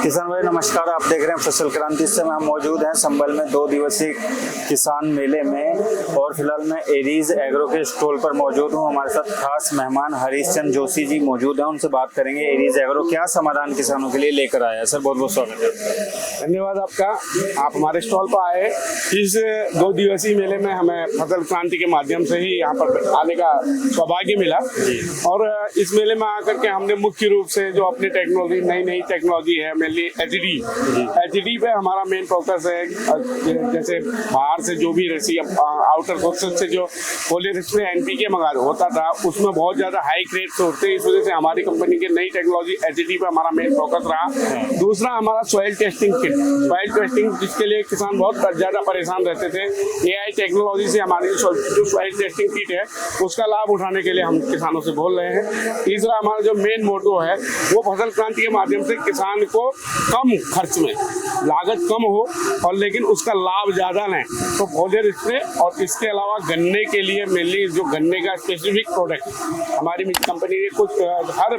किसान भाई नमस्कार, आप देख रहे हैं फसल क्रांति। इस समय हम मौजूद हैं संभल में 2 दिवसीय किसान मेले में और फिलहाल मैं एरीज एग्रो के स्टॉल पर मौजूद हूं। हमारे साथ खास मेहमान हरीश चंद्र जोशी जी मौजूद हैं, उनसे बात करेंगे एरीज एग्रो क्या समाधान किसानों के लिए लेकर आया है। सर बहुत बहुत स्वागत है। धन्यवाद आपका, आप हमारे स्टॉल पर आए। इस 2 दिवसीय मेले में हमें फसल क्रांति के माध्यम से ही यहाँ पर आने का सौभाग्य मिला और इस मेले में आकर के हमने मुख्य रूप से जो अपनी टेक्नोलॉजी नई टेक्नोलॉजी है, मेनली एचडी पे हमारा मेन फोकस है। जैसे बाहर से जो भी रसी आउटर सोर्सेज से जो पॉलीरेस्ट्रे एनपीके मंगा होता था, उसमें बहुत ज्यादा हाई रेट्स होते हैं। इस वजह से हमारी कंपनी की नई टेक्नोलॉजी एचडी पे हमारा मेन फोकस रहा। दूसरा हमारा soil testing kit, soil testing जिसके लिए किसान बहुत ज्यादा परेशान रहते थे, एआई टेक्नोलॉजी से हमारी जो सॉइल टेस्टिंग किट है उसका लाभ उठाने के लिए हम किसानों से बोल रहे हैं। तीसरा हमारा जो मेन मोटो है वो फसल क्रांति के माध्यम से किसान को कम खर्च में लागत कम हो और लेकिन उसका लाभ ज्यादा लें, तो पॉलीर स्प्रे और इसके अलावा गन्ने के लिए मेनली जो गन्ने का स्पेसिफिक प्रोडक्ट हमारी कंपनी ने कुछ हर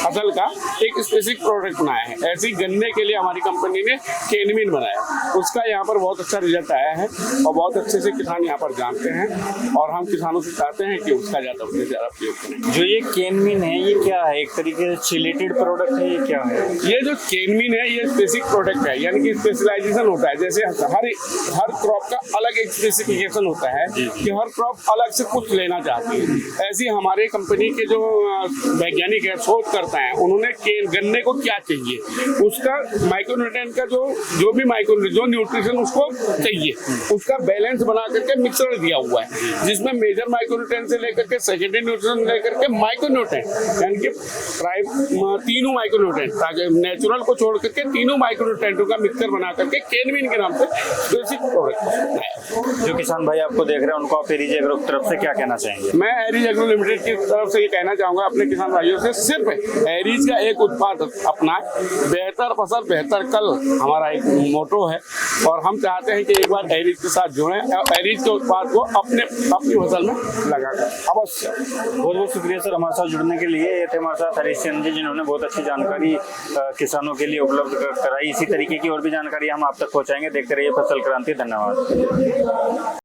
फसल का एक स्पेसिफिक प्रोडक्ट बनाया है। ऐसे ही गन्ने के लिए हमारी कंपनी ने केनमीन बनाया, उसका यहाँ पर बहुत अच्छा रिजल्ट आया है और बहुत अच्छे से किसान यहाँ पर जानते हैं और हम किसानों से चाहते हैं कि उसका ज्यादा से ज्यादा प्रयोग करें। जो ये केनमीन है ये क्या है? एक तरीके से चिलेटेड प्रोडक्ट है, ये क्या है? ये जो केनमीन है ये स्पेसिफिक प्रोडक्ट है, यानी कि स्पेशलाइजेशन होता है। जैसे हर क्रॉप का अलग एक स्पेसिफिकेशन होता है कि हर क्रॉप अलग से कुछ लेना चाहती है। ऐसी हमारे कंपनी के जो वैज्ञानिक है, शोधकर्ता हैं, उन्होंने गन्ने को क्या चाहिए, उसका माइक्रोन्यूट्रिएंट का जो भी जो न्यूट्रिशन उसको चाहिए, उसका बैलेंस बना करके मिक्सर दिया हुआ है, जिसमें मेजर माइक्रोन्यूट्रिएंट से लेकर के सेकेंडरी न्यूट्रिशन लेकर के माइक्रोन्यूट्रिएंट, यानी कि तीनों माइक्रोन्यूट्रिएंट, नेचुरल को छोड़ करके तीनों माइक्रोन्यूट्रिएंटों का मिक्सर बना करके केनमीन के नाम से बेसिक प्रोडक्ट है। जो किसान भाई आपको देख रहे हैं उनको आप एरीज एग्रो की तरफ से क्या कहना चाहेंगे? मैं एरीज एग्रो लिमिटेड की तरफ से ये कहना चाहूंगा अपने किसान भाइयों से, सिर्फ एरीज का एक उत्पाद अपना, बेहतर फसल बेहतर कल हमारा एक मोटो है और हम चाहते हैं कि एक बार एरीज के साथ जुड़ें, एरीज के उत्पाद को अपनी फसल में लगाकर अवश्य। बहुत बहुत शुक्रिया सर हमारे साथ जुड़ने के लिए। ये थे हमारे साथ हरीश चंद्र जी, जिन्होंने बहुत अच्छी जानकारी किसानों के लिए उपलब्ध कराई। इसी तरीके की और भी जानकारी हम आप तक पहुंचाएंगे। देखते रहिए फसल क्रांति। धन्यवाद।